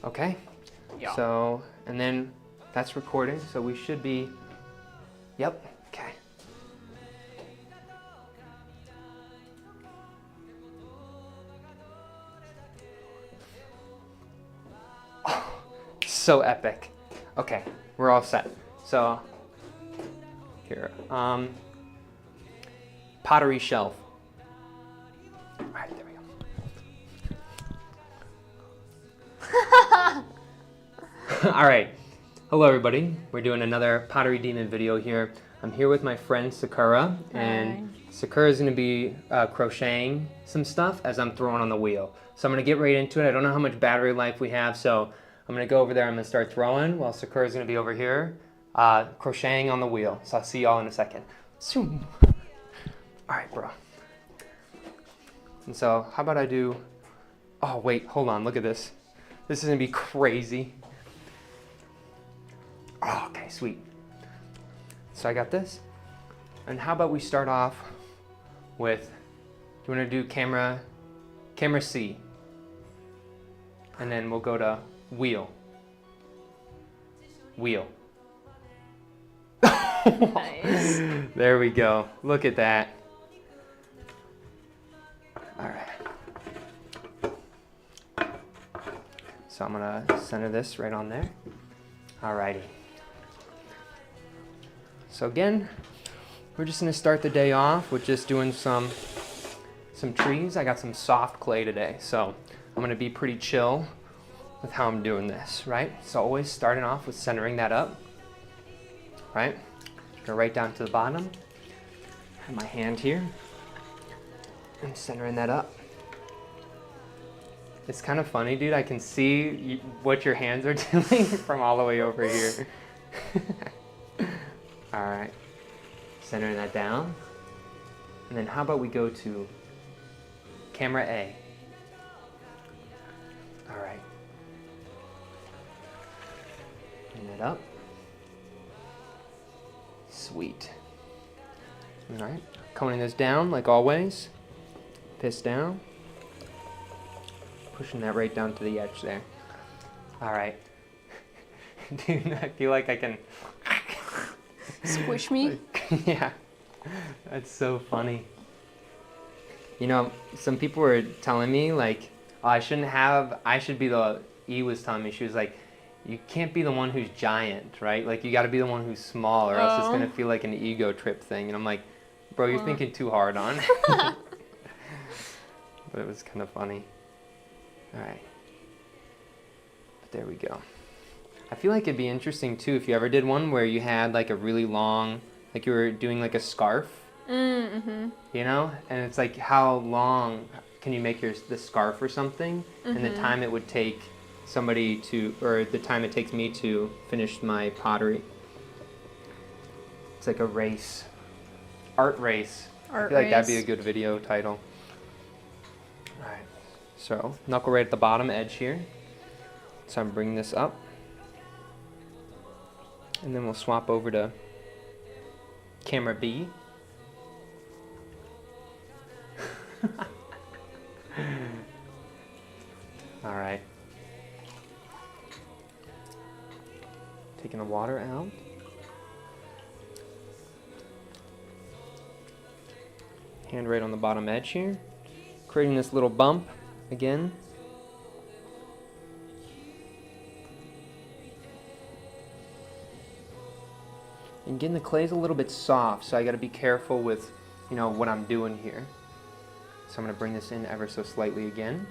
Okay? Yeah. So, and then that's recording, so we should be, yep, okay. Oh, so epic. Okay, we're all set. So, here, pottery shelf. All right, there we go. All right. Hello, everybody. We're doing another Pottery Demon video here. I'm here with my friend Sakura, and Sakura is going to be crocheting some stuff as I'm throwing on the wheel. So I'm going to get right into it. I don't know how much battery life we have, so I'm going to go over there. I'm going to start throwing while Sakura is going to be over here crocheting on the wheel. So I'll see y'all in a second. All right, bro. And so how about I do, oh wait, hold on, look at this. This is going to be crazy. Oh, okay, sweet. So I got this. And how about we start off with, do you want to do camera C? And then we'll go to wheel. Wheel. Nice. There we go. Look at that. All right. So I'm gonna center this right on there. Alrighty. So again, we're just gonna start the day off with just doing some trees. I got some soft clay today, so I'm gonna be pretty chill with how I'm doing this, right? So always starting off with centering that up, right? Go right down to the bottom. Have my hand here. I'm centering that up. It's kind of funny, dude. I can see what your hands are doing from all the way over here. All right, centering that down. And then how about we go to camera A? All right. Bring that up. Sweet. All right, coning this down like always. Piss down. Pushing that right down to the edge there. All right. Dude, I feel like I can... Squish me? Yeah. That's so funny. You know, some people were telling me, like, oh, I should be the... E was telling me, she was like, you can't be the one who's giant, right? Like, you got to be the one who's small, or else it's going to feel like an ego trip thing. And I'm like, bro, you're thinking too hard on it. But it was kind of funny. All right. But there we go. I feel like it'd be interesting too if you ever did one where you had like a really long, like you were doing like a scarf. Mm-hmm. You know, and it's like how long can you make the scarf or something, and the time it would take somebody to, or the time it takes me to finish my pottery. It's like a race, art race. I feel like that'd be a good video title. All right. So, knuckle right at the bottom edge here. So I'm bringing this up. And then we'll swap over to camera B. All right. Taking the water out. Hand right on the bottom edge here. Creating this little bump. Again. And again, the clay's a little bit soft, so I gotta be careful with, you know, what I'm doing here. So I'm gonna bring this in ever so slightly again.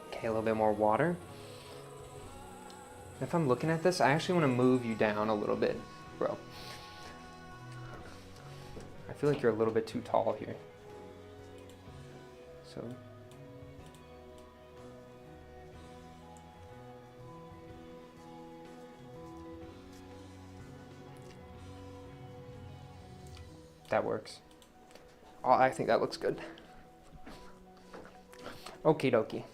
Okay, a little bit more water. If I'm looking at this, I actually wanna move you down a little bit, bro. I feel like you're a little bit too tall here. So that works. Oh, I think that looks good. Okie dokie.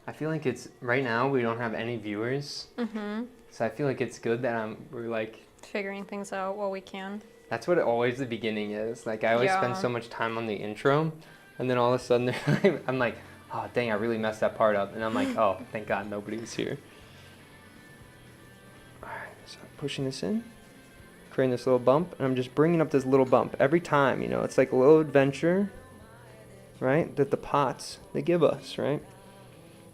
I feel like it's, right now we don't have any viewers. So I feel like it's good that we're like figuring things out while we can. That's what always the beginning is. Like I always spend so much time on the intro. And then all of a sudden, I'm like, oh, dang, I really messed that part up. And I'm like, oh, thank God nobody was here. All right, so I'm pushing this in, creating this little bump, and I'm just bringing up this little bump every time, you know. It's like a little adventure, right, that the pots, they give us, right?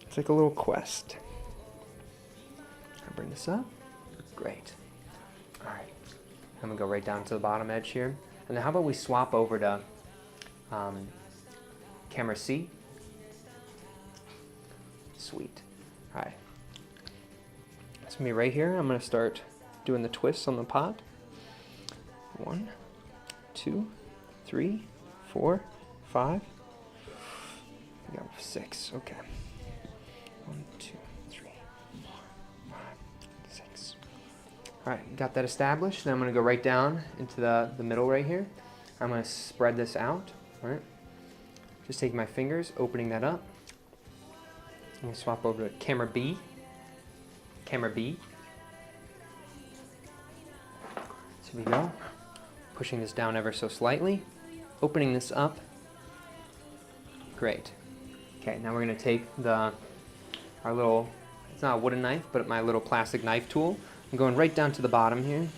It's like a little quest. I bring this up. Great. All right. I'm going to go right down to the bottom edge here. And then how about we swap over to camera C? Sweet. All right. That's me right here. I'm going to start doing the twists on the pot. 1, 2, 3, 4, 5. We got 6. Okay. 1, 2, 3, 4, 5, 6. All right, got that established. Then I'm going to go right down into the middle right here. I'm going to spread this out. All right. Just taking my fingers, opening that up. I'm going to swap over to camera B. Camera B. So we go. Pushing this down ever so slightly. Opening this up. Great. Okay, now we're going to take our little, it's not a wooden knife, but my little plastic knife tool. I'm going right down to the bottom here.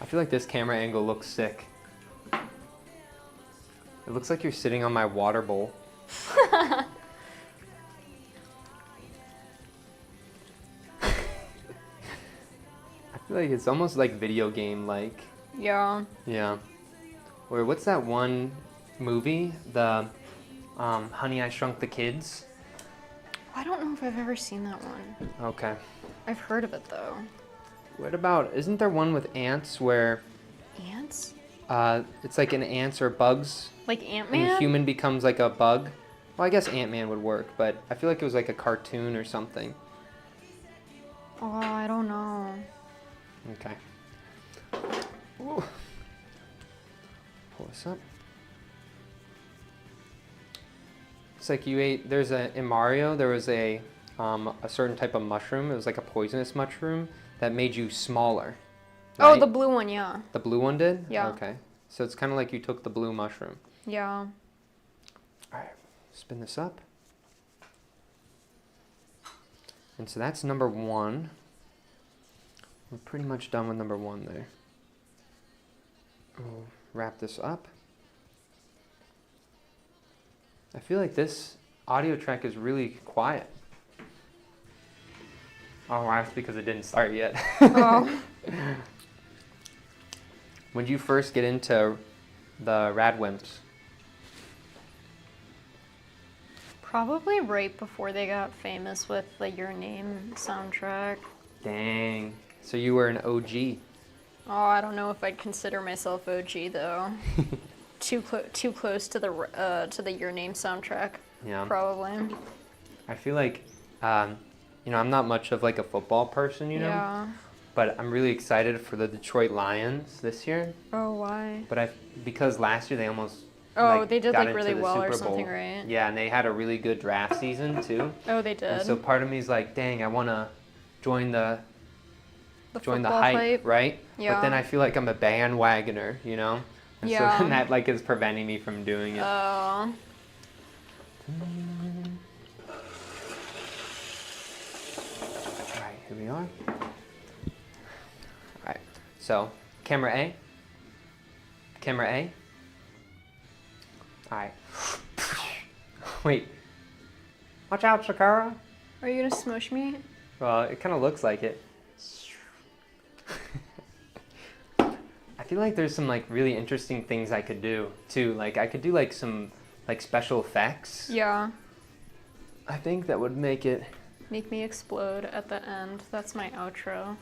I feel like this camera angle looks sick. It looks like you're sitting on my water bowl. I feel like it's almost like video game like. Yeah. Yeah. Or what's that one movie? The Honey, I Shrunk the Kids? I don't know if I've ever seen that one. Okay. I've heard of it though. What about, isn't there one with ants where Ants? it's like an ants or bugs? Like And Ant-Man? the human becomes like a bug? Well, I guess Ant-Man would work, but I feel like it was like a cartoon or something. Oh, I don't know. Okay. Ooh. Pull this up. It's like you ate, in Mario, there was a certain type of mushroom. It was like a poisonous mushroom that made you smaller. Oh, right? the blue one, yeah. The blue one did? Yeah. Okay. So it's kind of like you took the blue mushroom. Yeah. All right, spin this up. And so that's number 1. We're pretty much done with number 1 there. We'll wrap this up. I feel like this audio track is really quiet. Oh, that's because it didn't start yet. Oh. When did you first get into the Radwimps? Probably right before they got famous with the Your Name soundtrack. Dang. So you were an OG. Oh, I don't know if I'd consider myself OG though. Too close to the Your Name soundtrack. Yeah. Probably. I feel like, I'm not much of like a football person, Yeah. but I'm really excited for the Detroit Lions this year. Oh, why? But because last year they almost they did got like into really the well Super or Bowl. something, right? Yeah, and they had a really good draft season too. Oh, they did. And so part of me is like, dang, I want to join the football hype, right? Yeah. But then I feel like I'm a bandwagoner, And Yeah. so then that like is preventing me from doing it. Oh. Alright, here we are. Alright, so camera A. Camera A. Alright. Wait. Watch out, Sakura. Are you gonna smush me? Well, it kind of looks like it. I feel like there's some like really interesting things I could do too. Like I could do like some like special effects. Yeah. I think that would make it. Make me explode at the end. That's my outro.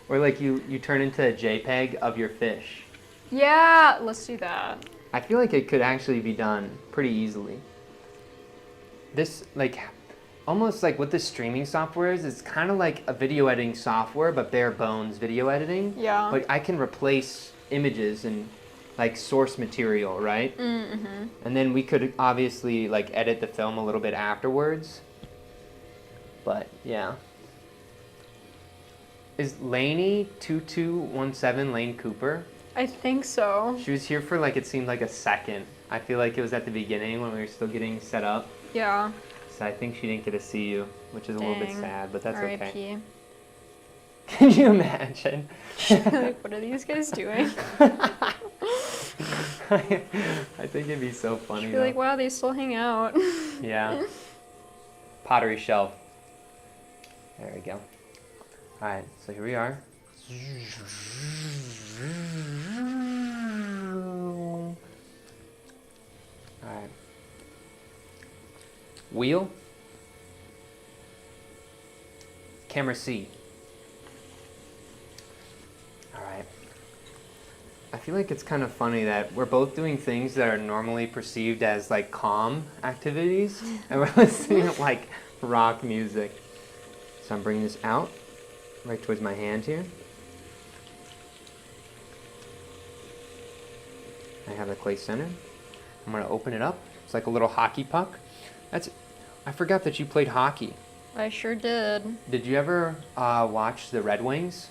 Or like you turn into a JPEG of your fish. Yeah, let's do that. I feel like it could actually be done pretty easily. This like almost like what the streaming software is, it's kind of like a video editing software, but bare bones video editing. Yeah. Like I can replace images and like source material, right? Mm-hmm. And then we could obviously like edit the film a little bit afterwards. But yeah. Is Laney 2217 Lane Cooper? I think so. She was here for like, it seemed like a second. I feel like it was at the beginning when we were still getting set up. Yeah. So I think she didn't get to see you, which is a little bit Dang. sad, but that's okay. R.I.P. Can you imagine? Like, what are these guys doing? I think it'd be so funny. She'd be like, wow, they still hang out. Yeah. Pottery shelf. There we go. Alright, so here we are. Alright. Wheel. Camera C. Alright. I feel like it's kind of funny that we're both doing things that are normally perceived as like calm activities, and we're listening to like rock music. So I'm bringing this out right towards my hand here. I have the clay center. I'm gonna open it up. It's like a little hockey puck. I forgot that you played hockey. I sure did. Did you ever watch the Red Wings,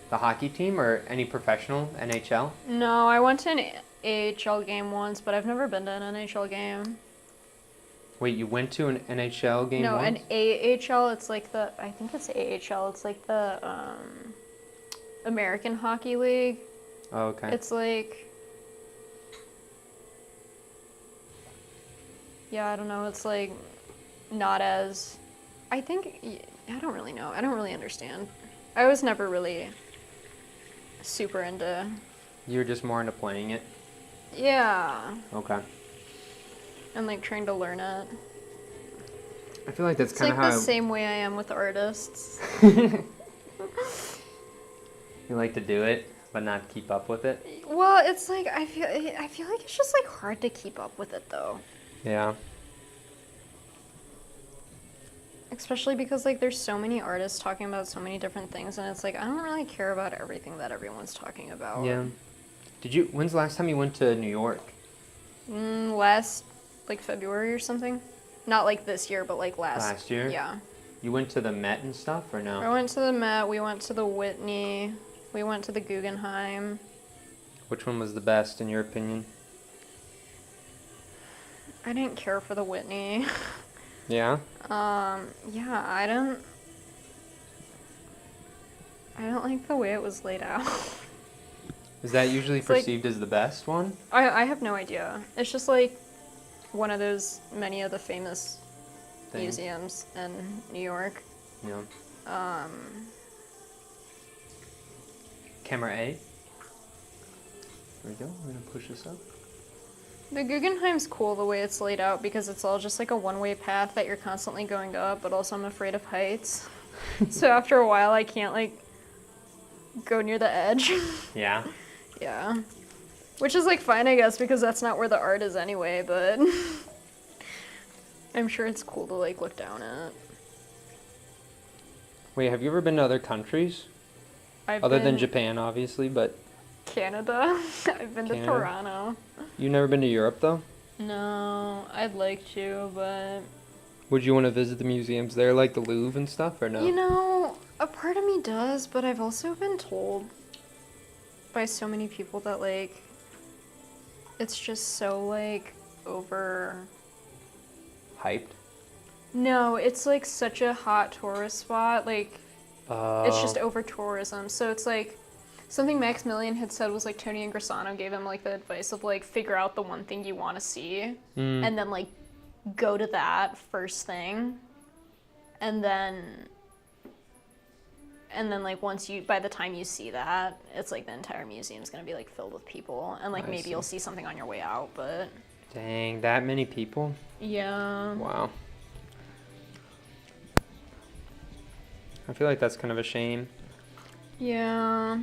the hockey team, or any professional NHL? No, I went to an AHL game once, but I've never been to an NHL game. Wait, you went to an NHL game No, once? an AHL, it's like the, I think it's AHL, it's like the American Hockey League. Oh, okay. It's like, yeah, I don't know, it's like not as, I think, I don't really know. I don't really understand. I was never really super into. You were just more into playing it? Yeah. Okay. And like trying to learn it. I feel like that's It's kind like of how the same way I am with artists. you like to do it, but not keep up with it? Well, it's like I feel like it's just like hard to keep up with it though. Yeah. Especially because like there's so many artists talking about so many different things, and it's like I don't really care about everything that everyone's talking about. Yeah. When's the last time you went to New York? Last like February or something. Not like this year, but like Last year? Yeah. You went to the Met and stuff, or no? I went to the Met, we went to the Whitney, we went to the Guggenheim. Which one was the best in your opinion? I didn't care for the Whitney. Yeah? Yeah, I don't like the way it was laid out. Is that usually It's like- perceived as the best one? I have no idea. It's just like one of those many of the famous Things. museums in New York. Yeah. Camera A. There we go. We're gonna push this up. The Guggenheim's cool the way it's laid out because it's all just like a one-way path that you're constantly going up, but also I'm afraid of heights. So after a while I can't like go near the edge. Yeah. Yeah. Which is like fine, I guess, because that's not where the art is anyway, but I'm sure it's cool to like look down at. Wait, have you ever been to other countries? I've Other been than Japan, obviously, but Canada. I've been to Canada? Toronto. you've never been to Europe, though? No, I'd like to, but Would you want to visit the museums there, like the Louvre and stuff, or no? you know, a part of me does, but I've also been told by so many people that like it's just so like over. Hyped? No, it's like such a hot tourist spot. Like it's just Oh. over tourism. So it's like something Maximilian had said was like Tony Ingressano gave him like the advice of like figure out the one thing you want to see and then like go to that first thing. And then like once you by the time you see that, it's like the entire museum's going to be like filled with people and like I maybe see. you'll see something on your way out, but Dang, that many people? yeah. Wow. I feel like that's kind of a shame. Yeah.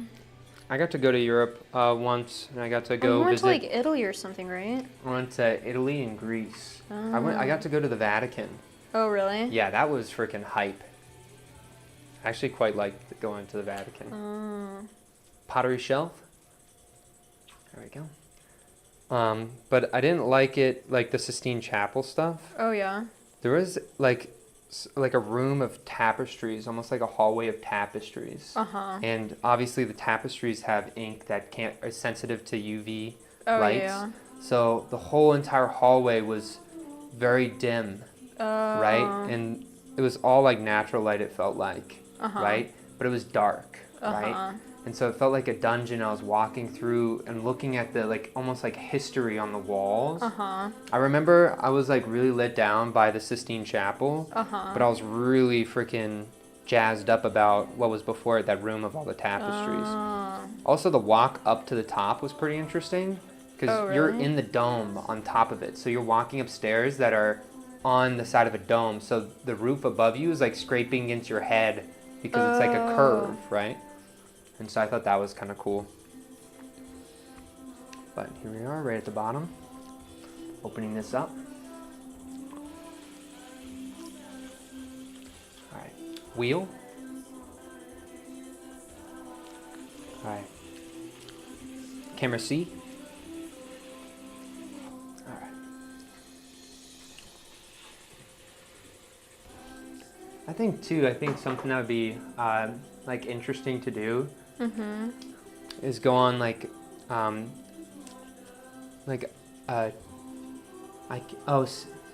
I got to go to Europe once, and I got to You go went visit. to like Italy or something, right? I went to Italy and Greece. I got to go to the Vatican. Oh, really? Yeah, that was freaking hype. I actually quite liked going to the Vatican. Pottery shelf. There we go. But I didn't like it, like the Sistine Chapel stuff. Oh, yeah. There was like like a room of tapestries, almost like a hallway of tapestries. And obviously the tapestries have ink that is sensitive to UV lights. Yeah. So the whole entire hallway was very dim, right? And it was all like natural light, it felt like, right? But it was dark, right? And so it felt like a dungeon. I was walking through and looking at the like almost like history on the walls. I remember I was like really let down by the Sistine Chapel, but I was really freaking jazzed up about what was before it, that room of all the tapestries. Also, the walk up to the top was pretty interesting because you're in the dome on top of it. So you're walking upstairs that are on the side of a dome. So the roof above you is like scraping against your head because it's like a curve, right? And so I thought that was kind of cool. But here we are, right at the bottom. Opening this up. All right, wheel. All right. Camera C. All right. I think something that would be like interesting to do is go on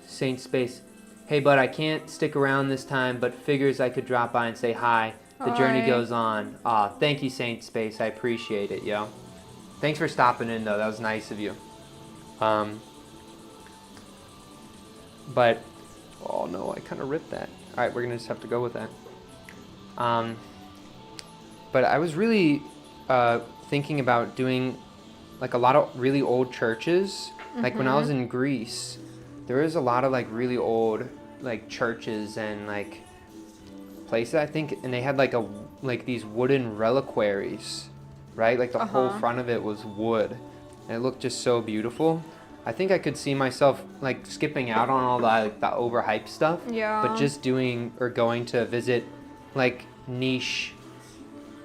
Saint Space. Hey, bud, I can't stick around this time, but figures I could drop by and say hi. The journey goes on. Thank you, Saint Space. I appreciate it, yo. Thanks for stopping in, though. That was nice of you. But, oh no, I kind of ripped that. All right, we're gonna just have to go with that. But I was really thinking about doing like a lot of really old churches. Like when I was in Greece, there was a lot of like really old like churches and like places, I think, and they had like these wooden reliquaries, right? Like the whole front of it was wood, and it looked just so beautiful. I think I could see myself like skipping out on all the overhyped stuff, but just doing or going to visit like niche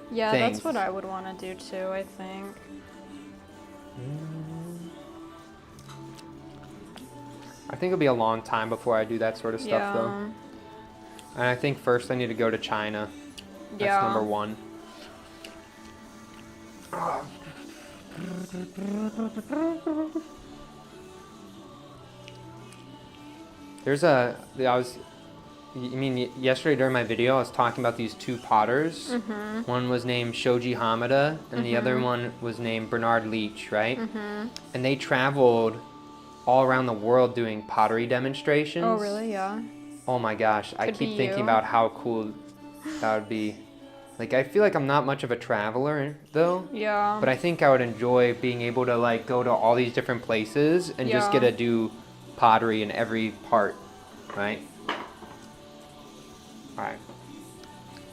things. That's what I would want to do too, I think. I think it'll be a long time before I do that sort of stuff though. And I think first I need to go to China. That's number one. Yesterday during my video, I was talking about these two potters. One was named Shoji Hamada, and the other one was named Bernard Leach, right? And they traveled all around the world doing pottery demonstrations. Oh, really? Yeah. Oh my gosh, I keep thinking about how cool that would be. Like, I feel like I'm not much of a traveler, though. Yeah. But I think I would enjoy being able to, like, go to all these different places and just get to do pottery in every part, right? All right.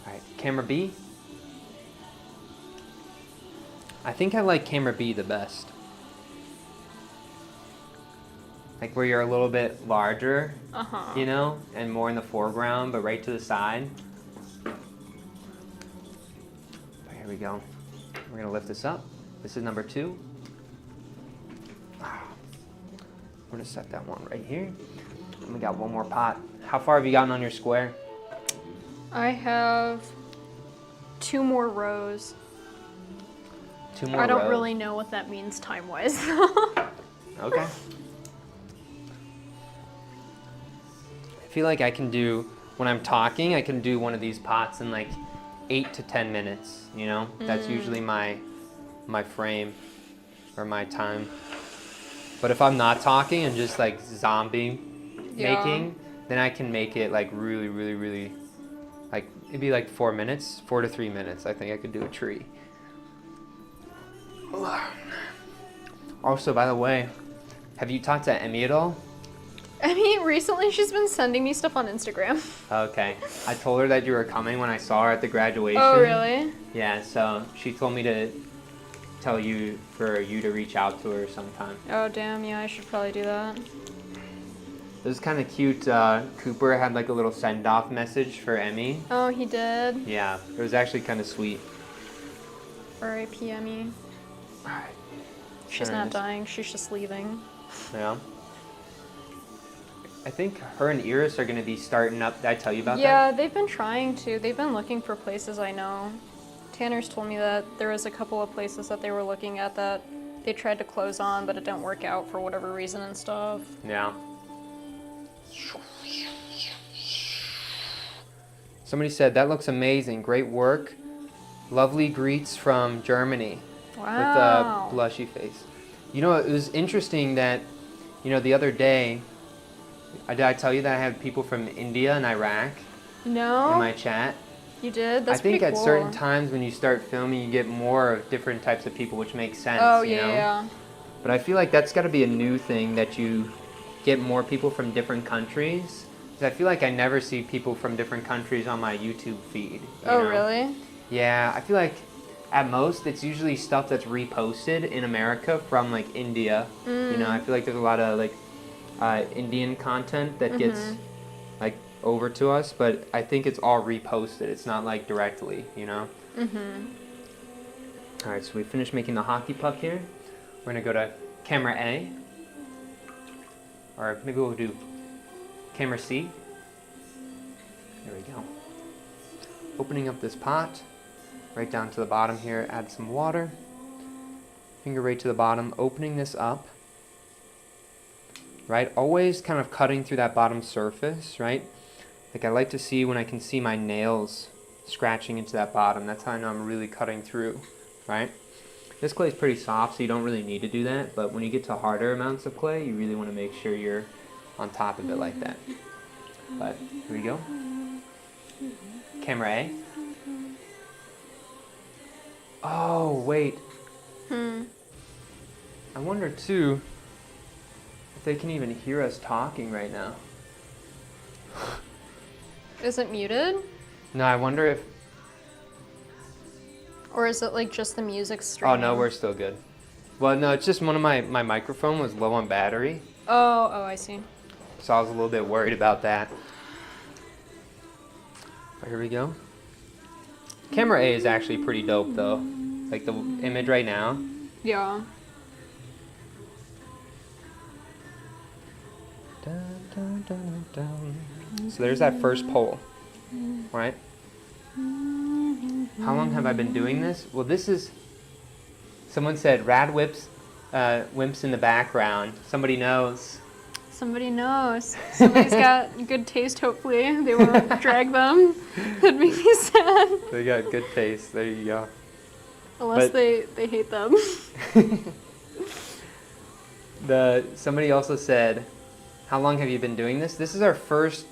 All right, camera B. I think I like camera B the best. Like where you're a little bit larger, you know, and more in the foreground, but right to the side. Here we go. We're gonna lift this up. This is number 2. I'm gonna set that one right here. And we got one more pot. How far have you gotten on your square? I have 2 more rows. 2 more rows. I don't really know what that means time-wise. Okay. I feel like I can do, when I'm talking, I can do one of these pots in like 8 to 10 minutes, you know? That's usually my frame or my time. But if I'm not talking and just like zombie making, then I can make it like really, really, really, like it'd be like 4 minutes, 4 to 3 minutes. I think I could do a tree. Also, by the way, have you talked to Emmy at all? Emmy, recently she's been sending me stuff on Instagram. Okay. I told her that you were coming when I saw her at the graduation. Oh, really? Yeah, so she told me to tell you for you to reach out to her sometime. Oh, damn, yeah, I should probably do that. It was kind of cute. Cooper had like a little send-off message for Emmy. Oh, he did? Yeah, it was actually kind of sweet. R.I.P. Emmy. Alright. She's not dying, she's just leaving. Yeah. I think her and Iris are going to be starting up. Did I tell you about that? Yeah, they've been trying to. They've been looking for places, I know. Tanner's told me that there was a couple of places that they were looking at that they tried to close on, but it didn't work out for whatever reason and stuff. Yeah. Somebody said, that looks amazing. Great work. Lovely greets from Germany. Wow. With a blushy face. You know, it was interesting that, you know, the other day, did I tell you that I had people from India and Iraq No? in my chat? You did? That's I think pretty at cool. certain times when you start filming, you get more of different types of people, which makes sense. Oh, you yeah, know? yeah. But I feel like that's got to be a new thing, that you get more people from different countries. 'Cause I feel like I never see people from different countries on my YouTube feed. Oh, know? really? Yeah, I feel like at most it's usually stuff that's reposted in America from like India. You know, I feel like there's a lot of like Indian content that gets like over to us, but I think it's all reposted. It's not like directly, you know? All right, so we finished making the hockey puck here. We're gonna go to camera A, or maybe we'll do camera C. There we go. Opening up this pot, right down to the bottom here, add some water. Finger right to the bottom, opening this up. Right, always kind of cutting through that bottom surface, right? Like I like to see when I can see my nails scratching into that bottom. That's how I know I'm really cutting through, right? This clay is pretty soft, so you don't really need to do that, but when you get to harder amounts of clay, you really want to make sure you're on top of it like that. But here we go. Camera A. Oh, wait. I wonder too if they can even hear us talking right now. Is it muted? No, I wonder if... Or is it like just the music Oh streaming? no, we're still good. Well, no, it's just one of my microphone was low on battery, Oh, I see. so I was a little bit worried about that. Here we go. Camera A is actually pretty dope though. Like the image right now. Yeah. Dun, dun, dun, dun. So there's that first pole, right? How long have I been doing this? Well, this is, someone said rad wimps in the background. Somebody knows. Somebody knows. Somebody's got good taste, hopefully. They won't drag them. That'd make me sad. They got good taste. There you go. Unless But- they hate them. Somebody also said, how long have you been doing this? This is our first,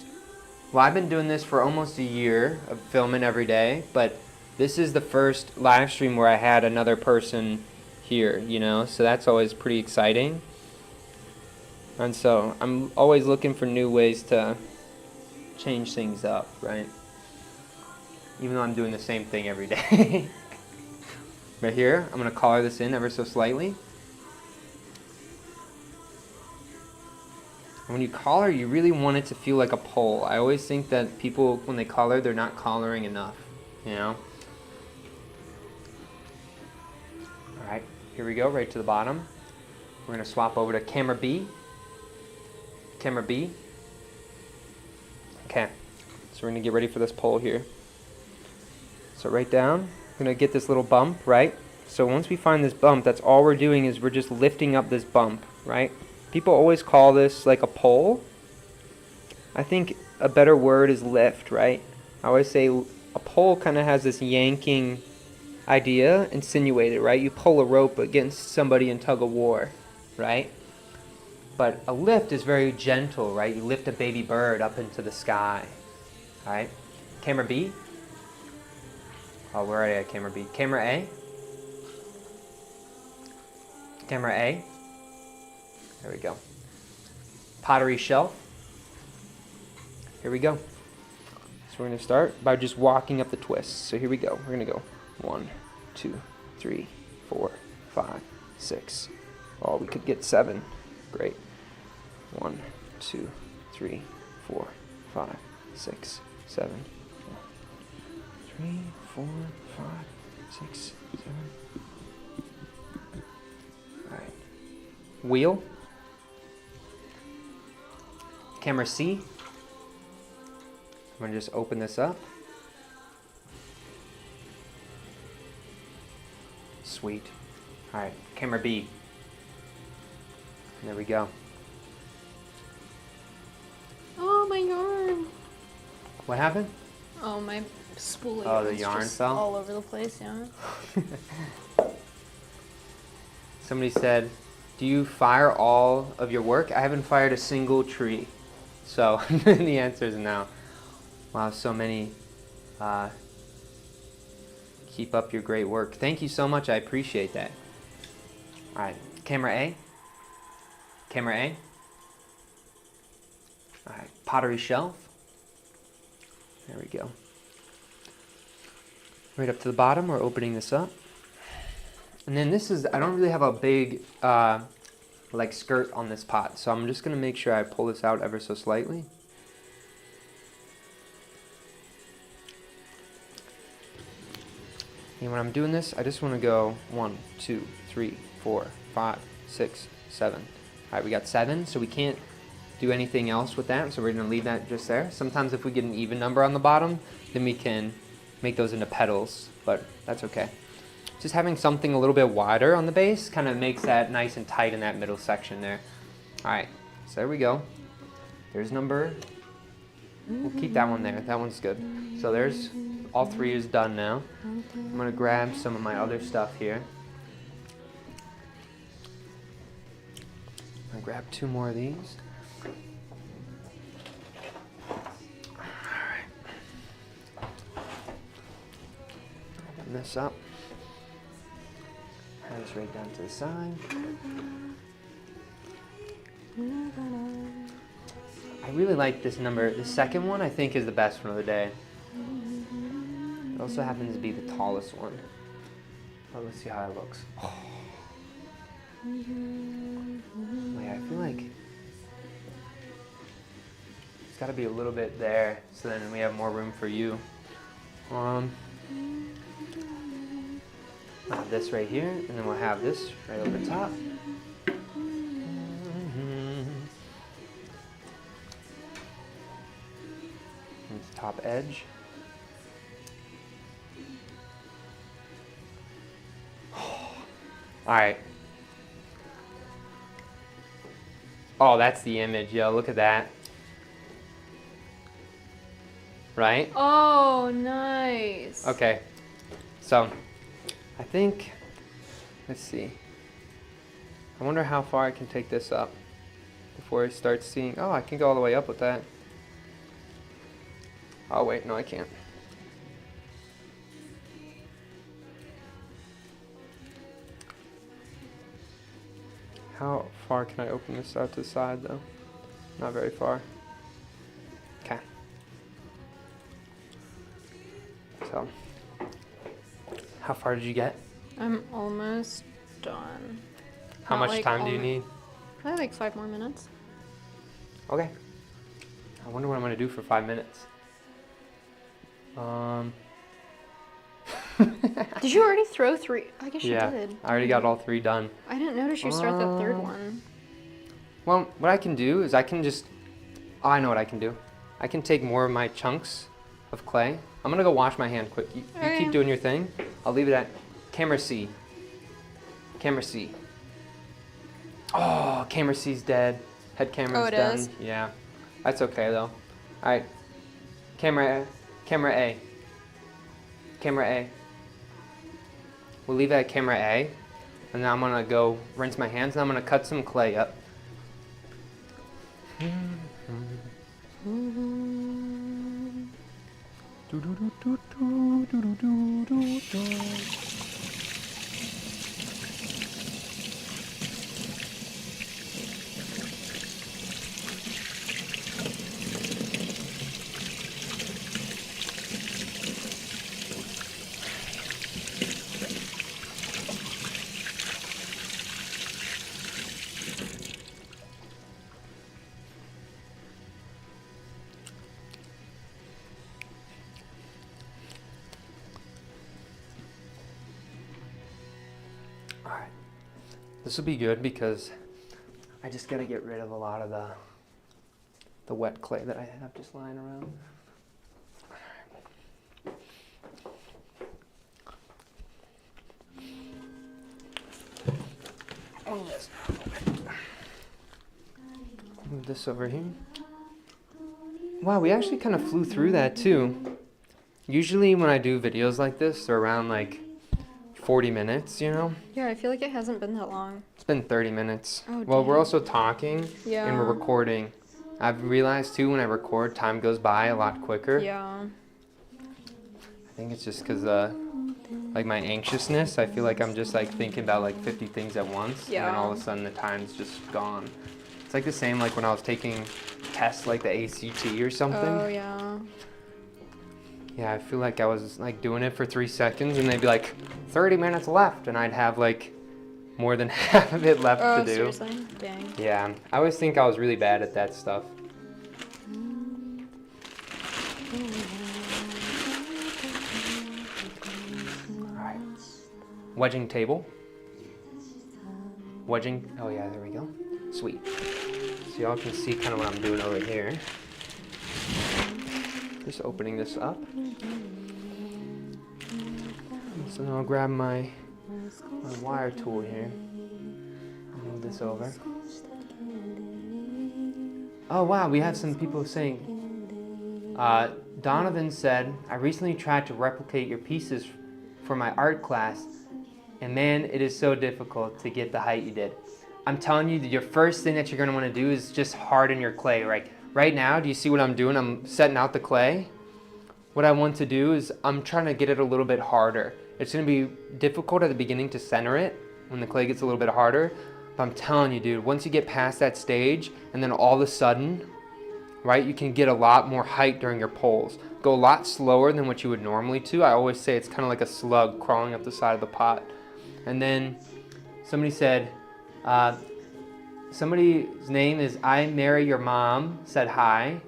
well, I've been doing this for almost a year of filming every day, but this is the first live stream where I had another person here, you know, so that's always pretty exciting. And so I'm always looking for new ways to change things up, right? Even though I'm doing the same thing every day. Right here, I'm going to color this in ever so slightly. And when you color, you really want it to feel like a pole. I always think that people, when they color, they're not coloring enough, you know? All right, here we go, right to the bottom. We're going to swap over to camera B. Camera B. Okay, so we're going to get ready for this pole here. So right down, we're going to get this little bump, right? So once we find this bump, that's all we're doing is we're just lifting up this bump, right? People always call this like a pole. I think a better word is lift, right? I always say a pole kind of has this yanking idea, insinuated, right? You pull a rope against somebody in tug of war, right? But a lift is very gentle, right? You lift a baby bird up into the sky, right? Camera B. Oh, we're already at camera B. Camera A. Camera A. There we go. Pottery shelf. Here we go. So we're going to start by just walking up the twists. So here we go. We're going to go 1, 2, 3, 4, 5, 6. Oh, we could get 7. Great. 1, 2, 3, 4, 5, 6, 7. 3, 4, 5, 6, 7. All right. Wheel. camera C. I'm gonna just open this up. Sweet. All right, camera B. There we go. Oh, my yarn. What happened? Oh, my spool. Oh, the yarn's yarn just fell? all over the place, yeah. Somebody said, do you fire all of your work? I haven't fired a single tree. So the answer is no. Wow, so many. Keep up your great work. Thank you so much. I appreciate that. All right, camera A. Camera A. All right, pottery shelf. There we go. Right up to the bottom, we're opening this up. And then this is, I don't really have a big like skirt on this pot, so I'm just gonna make sure I pull this out ever so slightly. And when I'm doing this, I just wanna go 1, 2, 3, 4, 5, 6, 7. All right, we got 7, so we can't do anything else with that, so we're gonna leave that just there. Sometimes if we get an even number on the bottom, then we can make those into petals, but that's okay. Just having something a little bit wider on the base kind of makes that nice and tight in that middle section there. All right, so there we go. There's number, we'll keep that one there, that one's good. So there's, all 3 is done now. I'm gonna grab some of my other stuff here. I'm gonna grab 2 more of these. Open this up. Add this right down to the side. I really like this number. The second one I think is the best one of the day. It also happens to be the tallest one. Oh, let's see how it looks. Oh. Yeah, I feel like it's got to be a little bit there, so then we have more room for you. Have this right here, and then we'll have this right over top. And the top edge. All right. Oh, that's the image, yo. Look at that. Right? Oh, nice. Okay. So, I think, let's see. I wonder how far I can take this up before I start seeing, oh, I can go all the way up with that. Oh, wait, no, I can't. How far can I open this out to the side, though? Not very far. Okay. So, how far did you get? I'm almost done. How much time do you need? Probably like 5 more minutes. Okay. I wonder what I'm gonna do for 5 minutes. Did you already throw 3? I guess you Yeah, did. I already got all 3 done. I didn't notice you start the 3rd one. Well, what I can do is I can just, oh, I know what I can do. I can take more of my chunks of clay. I'm gonna go wash my hand quick. You keep doing your thing. I'll leave it at camera C. Camera C. Oh, camera C's dead. Head camera's done. Is? Yeah, that's okay though. All right, camera A. Camera A. Camera A. We'll leave it at camera A, and then I'm gonna go rinse my hands, and I'm gonna cut some clay up. Alright, this will be good because I just gotta get rid of a lot of the the wet clay that I have just lying around. Move this over here. Wow, we actually kind of flew through that too. Usually when I do videos like this, they're around like 40 minutes, you know? Yeah, I feel like it hasn't been that long. It's been 30 minutes. Oh, well, we're dang. also talking and we're recording. I've realized too when I record, time goes by a lot quicker. Yeah. I think it's just because like my anxiousness, I feel like I'm just like thinking about like 50 things at once. Yeah. And then all of a sudden the time's just gone. It's like the same like when I was taking tests like the ACT or something. Oh, yeah. Yeah, I feel like I was like doing it for 3 seconds and they'd be like 30 minutes left and I'd have like more than half of it left to do. Seriously? Dang. Yeah, I always think I was really bad at that stuff. Alright. Wedging table. Wedging, oh yeah, there we go. Sweet. So y'all can see kind of what I'm doing over here. Just opening this up. So then I'll grab my wire tool here. Move this over. Oh wow, we have some people saying, Donovan said, I recently tried to replicate your pieces for my art class, and man, it is so difficult to get the height you did. I'm telling you, your first thing that you're going to want to do is just harden your clay. Right now, do you see what I'm doing? I'm setting out the clay. What I want to do is I'm trying to get it a little bit harder. It's going to be difficult at the beginning to center it when the clay gets a little bit harder. But I'm telling you, dude, once you get past that stage and then all of a sudden, right, you can get a lot more height during your poles. Go a lot slower than what you would normally do. I always say it's kind of like a slug crawling up the side of the pot. And then somebody said, somebody's name is I Marry Your Mom, said hi.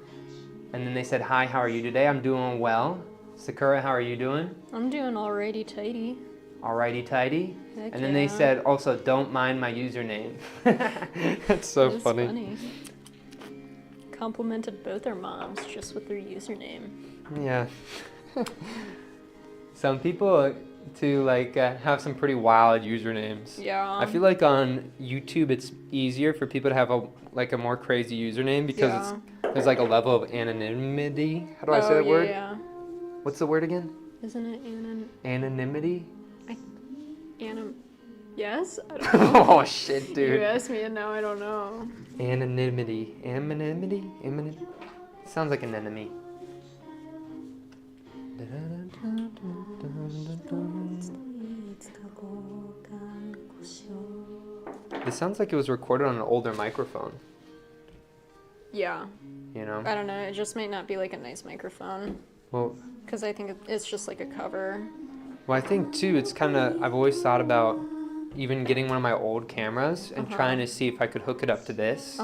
And then they said, hi, how are you today? I'm doing well. Sakura, how are you doing? I'm doing alrighty tighty. Alrighty tighty. Heck And then they yeah. said, also, don't mind my username. That's so That's funny. Complimented both our moms just with their username. Yeah. Some people to like have some pretty wild usernames. Yeah. I feel like on YouTube it's easier for people to have a more crazy username because there's like a level of anonymity. How do I say that word? Yeah. What's the word again? Isn't it Anonymity? Yes? I don't know. Oh shit, dude. You asked me and now I don't know. Anonymity. Sounds like an enemy. This sounds like it was recorded on an older microphone. Yeah. You know? I don't know. It just might not be like a nice microphone. Well, Because I think it's just like a cover. well, I think too, it's kind of, I've always thought about even getting one of my old cameras and trying to see if I could hook it up to this.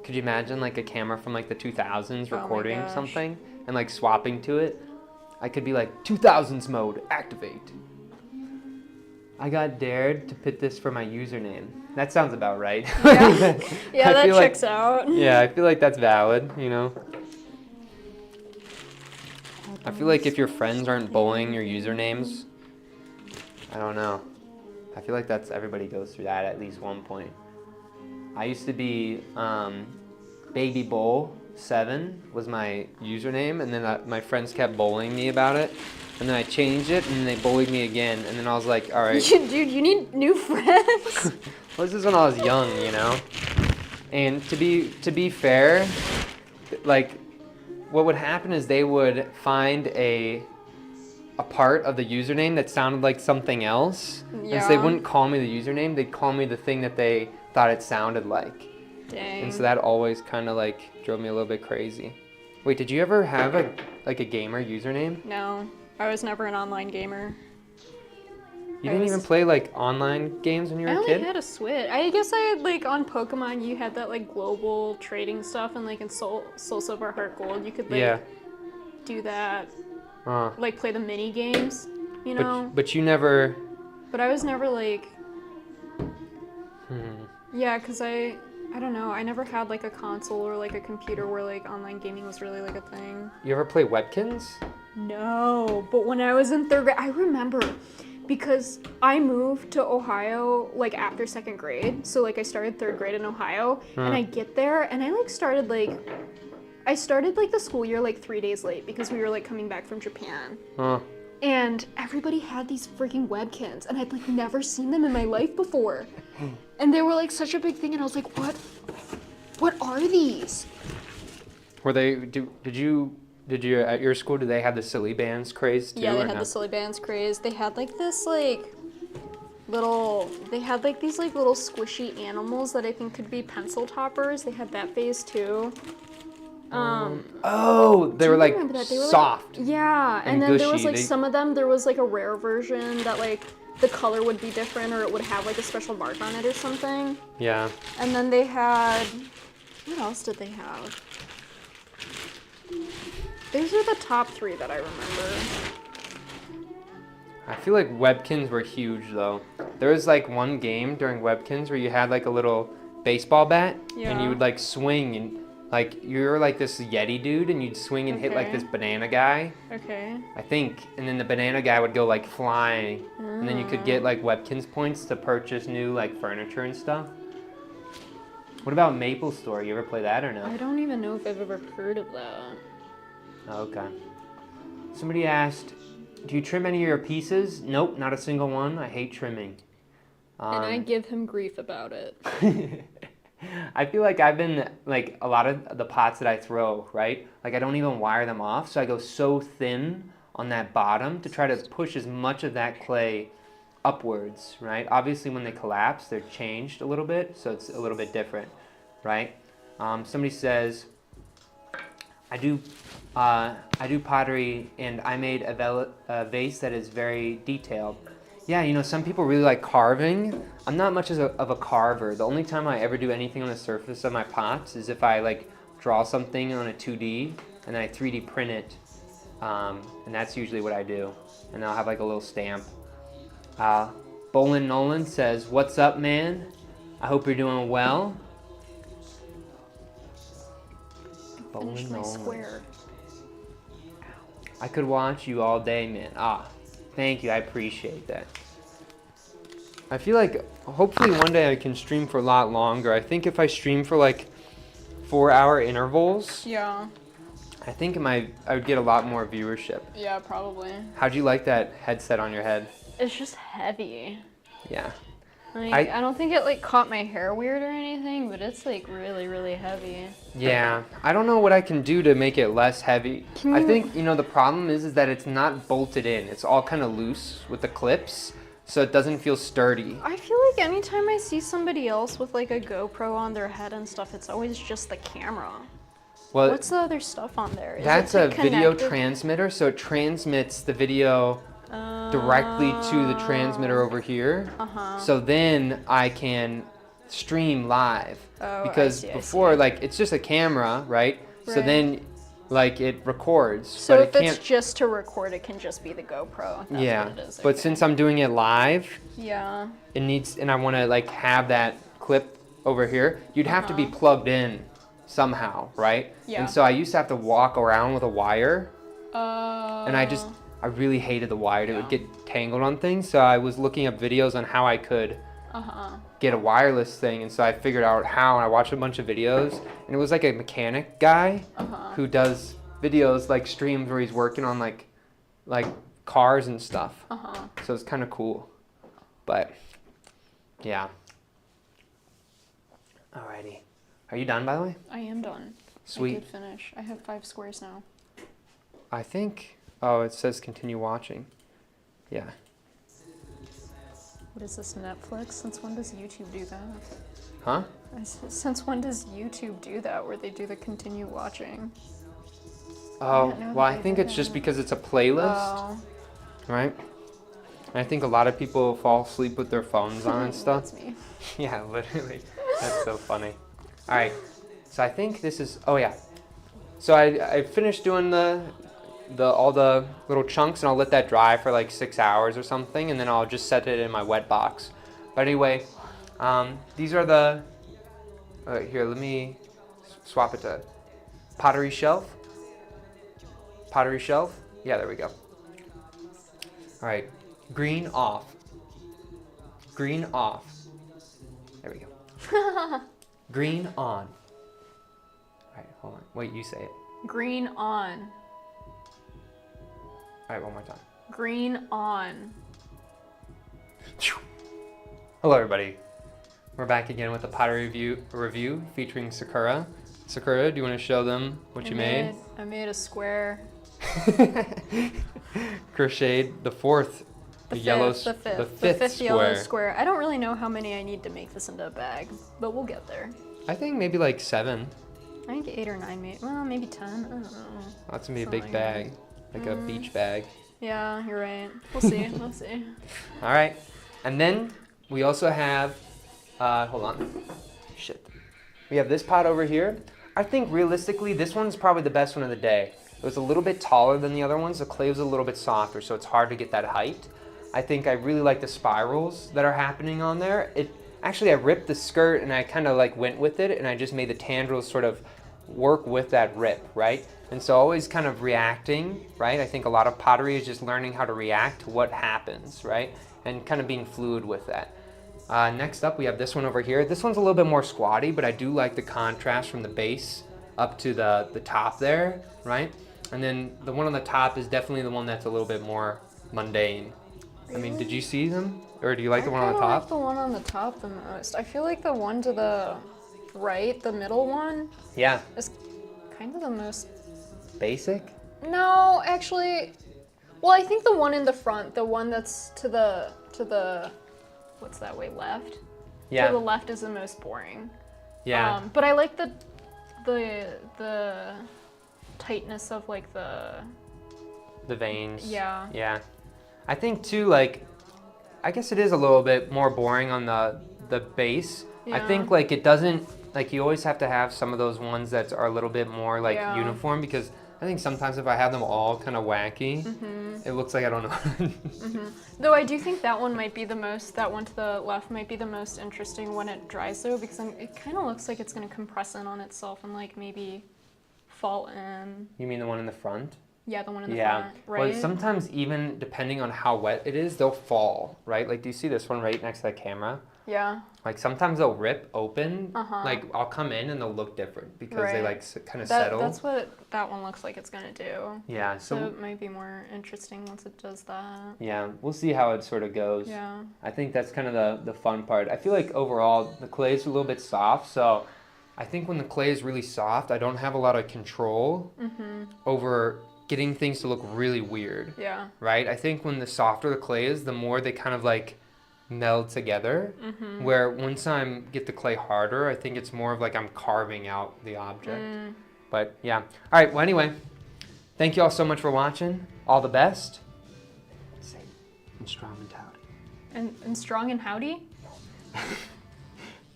Could you imagine like a camera from like the 2000s recording something and like swapping to it? I could be like 2000s mode, activate. I got dared to put this for my username. That sounds about right. Yeah, yeah, that feel checks out. Yeah, I feel like that's valid, you know? I feel like if your friends aren't bullying your usernames, I don't know. I feel like everybody goes through that at least one point. I used to be Baby Bull 7 was my username, and then my friends kept bullying me about it, and then I changed it, and they bullied me again, and then I was like, all right. Dude, you need new friends. Well, this is when I was young, you know? And to be fair, like, what would happen is they would find a part of the username that sounded like something else. Yeah. And so they wouldn't call me the username, they'd call me the thing that they thought it sounded like. Dang. And so that always kind of like drove me a little bit crazy. Wait, did you ever have a gamer username? No, I was never an online gamer. You didn't even play like online games when you were a I kid? only had a Switch. I guess I had like on Pokemon you had that like global trading stuff, and like in Soul Silver Heart Gold you could like do that. Like play the mini games, you know? But you never... But I was never like... Yeah, because I I don't know. I never had like a console or like a computer where like online gaming was really like a thing. You ever play Webkins? No, but when I was in 3rd grade, I remember because I moved to Ohio like after 2nd grade. So like I started 3rd grade in Ohio and I get there and I started like the school year like 3 days late because we were like coming back from Japan. Huh. And everybody had these freaking Webkins and I'd like never seen them in my life before. And they were like such a big thing and I was like, what are these? Were they, did you, at your school, did they have the silly bands craze too? Yeah, they or had no? the silly bands craze. They had like this like they had like these like little squishy animals that I think could be pencil toppers. They had that phase too. Oh, they were like remember that? They were, like- soft. Yeah, and And then there was gushy. like some of them, there was like a rare version that like the color would be different or it would have like a special mark on it or something. Yeah. And then they had, what else did they have? These are the top 3 that I remember. I feel like Webkins were huge though. There was like one game during Webkins where you had like a little baseball bat and Yeah. you would like swing and like you were like this Yeti dude and you'd swing and hit like Okay. this banana guy, Okay. I think, and then the banana guy would go like flying and then you could get like Webkins points to purchase new like furniture and stuff. What about Maple Store? You ever play that or no? I don't even know if I've ever heard of that. Oh, okay. Somebody asked, do you trim any of your pieces? Nope, not a single one. I hate trimming. And I give him grief about it. I feel like I've been, like, a lot of the pots that I throw, right? Like, I don't even wire them off, so I go so thin on that bottom to try to push as much of that clay upwards, right? Obviously, when they collapse, they're changed a little bit, so it's a little bit different, right? Somebody says, I do pottery, and I made a vase that is very detailed. Yeah, you know, some people really like carving. I'm not much of a carver. The only time I ever do anything on the surface of my pots is if I like draw something on a 2D and then I 3D print it, and that's usually what I do. And I'll have like a little stamp. Bolin Nolan says, "What's up, man? I hope you're doing well." Finish Bolin my Nolan. square. I could watch you all day, man. Thank you. I appreciate that. I feel like hopefully one day I can stream for a lot longer. I think if I stream for like 4-hour intervals, Yeah. I think I would get a lot more viewership. Yeah, probably. How'd you like that headset on your head? It's just heavy. Yeah. Like, I don't think it like caught my hair weird or anything, but it's like really, really heavy. Yeah. I don't know what I can do to make it less heavy. Can I you- think, you know, the problem is that it's not bolted in. It's all kind of loose with the clips, so it doesn't feel sturdy. I feel like anytime I see somebody else with like a GoPro on their head and stuff, it's always just the camera. Well, What's the other stuff on there? Is that's it a like, video connected? transmitter, so it transmits the video directly to the transmitter over here. So then I can stream live. Oh, Because I see. before, like, it's just a camera, right? So Right. then, like, it records, So but if it can't. it's just to record, it can just be the GoPro. That's Yeah, what it is. but okay. since I'm doing it live, Yeah. it needs, and I want to like have that clip over here. You'd have to be plugged in somehow, right? Yeah. And so I used to have to walk around with a wire. And And I really hated the wire. It would get tangled on things. So I was looking up videos on how I could get a wireless thing. And so I figured out how, and I watched a bunch of videos. And it was like a mechanic guy who does videos, like streams where he's working on like cars and stuff. So it's kind of cool. But yeah. Alrighty. Are you done, by the way? I am done. Sweet. I did finish. I have 5 squares now. I think. Oh, it says continue watching. Yeah. What is this, Netflix? Since when does YouTube do that? Huh? Since when does YouTube do that, where they do the continue watching? Oh, didn't know well, that I they think did it's just that. because it's a playlist, Oh, right? And I think a lot of people fall asleep with their phones on and stuff. that's me. Yeah, literally. That's so funny. All right. So I think this is. Oh yeah. So I finished doing all the little chunks, and I'll let that dry for like 6 hours or something, and then I'll just set it in my wet box. But anyway, these are the Here, let me swap it to pottery shelf. Pottery shelf. Yeah, there we go. All right, green off. Green off. There we go. Green on. All right, hold on. Wait, you say it. Green on. All right, one more time. Green on. Hello, everybody. We're back again with a pottery review featuring Sakura. Sakura, do you want to show them what you made? I made a square. Crocheted the fourth, the fifth yellow square. I don't really know how many I need to make this into a bag, but we'll get there. I think maybe like 7. I think 8 or 9, maybe 10. I don't know. That's gonna be a big bag, like a beach bag. Yeah, you're right. We'll see. We'll see. All right, and then we also have, hold on, shit. We have this pot over here. I think realistically, this one's probably the best one of the day. It was a little bit taller than the other ones. The clay was a little bit softer, so it's hard to get that height. I think I really like the spirals that are happening on there. Actually, I ripped the skirt and I kind of like went with it, and I just made the tendrils sort of work with that rip, right? And so always kind of reacting, right? I think a lot of pottery is just learning how to react to what happens, right? And kind of being fluid with that. Next up, we have this one over here. This one's a little bit more squatty, but I do like the contrast from the base up to the top there, right? And then the one on the top is definitely the one that's a little bit more mundane. Really? I mean, did you see them? Or do you like the one on the top? I like the one on the top the most. I feel like the one to the right, the middle one, is kind of the most basic? No, actually, well, I think the one in the front, the one that's to the what's that way, left? Yeah. To the left is the most boring. Yeah. But I like the tightness of like the veins. Yeah. Yeah. I think too, like, I guess it is a little bit more boring on the base. Yeah. I think like it doesn't, like you always have to have some of those ones that are a little bit more like uniform, because I think sometimes if I have them all kind of wacky, it looks like I don't know. Though I do think that one might be the most, that one to the left might be the most interesting when it dries though, because it kind of looks like it's going to compress in on itself and like maybe fall in. You mean the one in the front? Yeah, the one in the front, right? Well, sometimes even depending on how wet it is, they'll fall, right? Like, do you see this one right next to the camera? Yeah. Like, sometimes they'll rip open. Like, I'll come in and they'll look different because they, like, kind of settle. That's what that one looks like it's going to do. Yeah. So it might be more interesting once it does that. Yeah. We'll see how it sort of goes. Yeah. I think that's kind of the fun part. I feel like overall, the clay is a little bit soft, so I think when the clay is really soft, I don't have a lot of control over getting things to look really weird. Yeah. Right? I think when the softer the clay is, the more they kind of like meld together. Where once I get the clay harder, I think it's more of like I'm carving out the object. But yeah. All right. Well, anyway, thank you all so much for watching. All the best. Safe and strong mentality. And strong and howdy?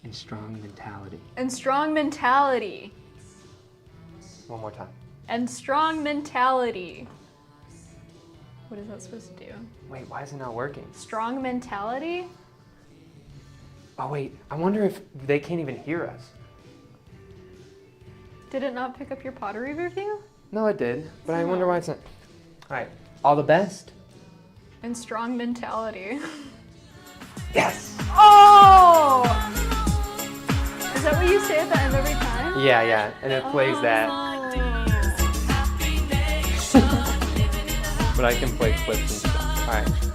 And strong mentality. And strong mentality. One more time. And strong mentality. What is that supposed to do? Wait, why is it not working? Strong mentality? Oh wait, I wonder if they can't even hear us. Did it not pick up your pottery review? No, it did, but I wonder why it's not. All right, all the best. And strong mentality. Yes! Oh! Is that what you say at the end every time? Yeah, and it plays that. But I can play clips and stuff. All right.